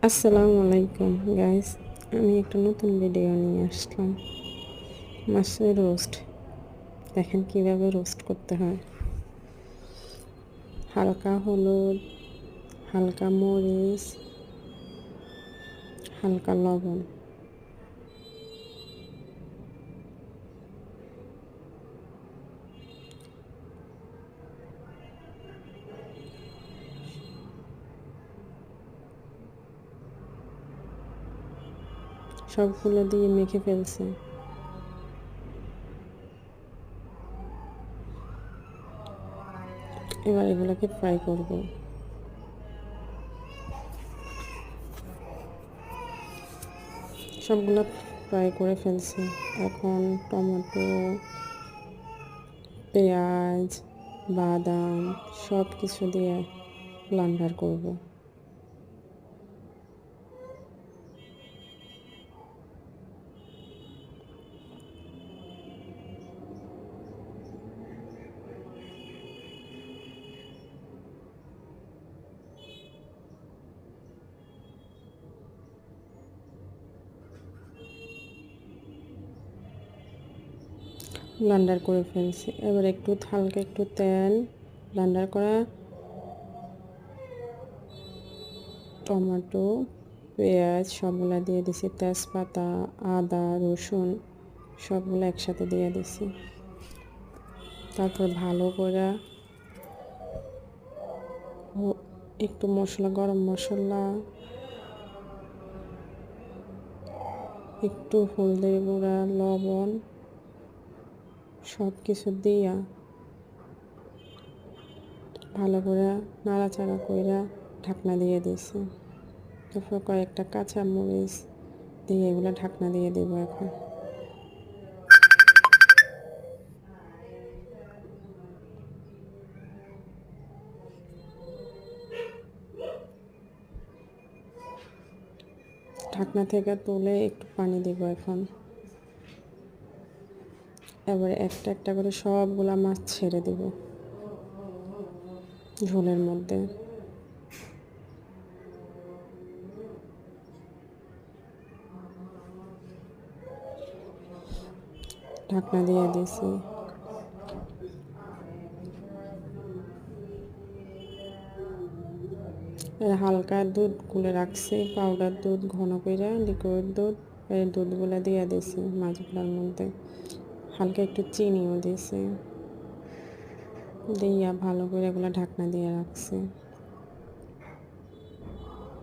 আসসালামু আলাইকুম গাইস, আমি একটা নতুন ভিডিও নিয়ে আসলাম। মাছের রোস্ট দেখেন কিভাবে রোস্ট করতে হয়। হালকা হলুদ, হালকা মরিচ, হালকা লবণ, সবগুলো দিয়ে মেখে ফেলছে। এবার এগুলোকে ফ্রাই করব। সবগুলো ফ্রাই করে ফেলছি। এখন টমেটো, পেঁয়াজ, বাদাম সব কিছু দিয়ে ব্লেন্ডার করব। ব্লেন্ডার করে ফেলছি। এবার হালকা একটু তেল, ব্লেন্ডার করা টমেটো, পেঁয়াজ সবগুলা দিয়ে দিছি, তেজপাতা, আদা, রসুন সবগুলো একসাথে দিয়ে দিছি। তারপর ভালো করে একটু মশলা, গরম মশলা, একটু হলদের গুঁড়া, লবণ সব কিছু দিয়া ভালো করে নাড়াচাড়া কইরা ঢাকনা দিয়ে দিছি। তারপর কয়েকটা কাঁচা মরিচ দিয়ে এগুলো ঢাকনা দিয়ে দেব। এখন ঢাকনা থেকে তুলে একটু পানি দেব। এবারে একটা একটা করে সবগুলা মাছ ছেড়ে দেব ঝোলের মধ্যে। ঢাকনা দিয়ে দিয়েছি। হালকা দুধ গুলে রাখছি, পাউডার দুধ ঘন করে, লিকুইড দুধ। এই দুধগুলো দিয়ে দিয়েছি মাছগুলোর মধ্যে। হালকা একটু চিনিও দিয়েছি, দিয়া ভালো করে এগুলো ঢাকনা দিয়ে রাখছি।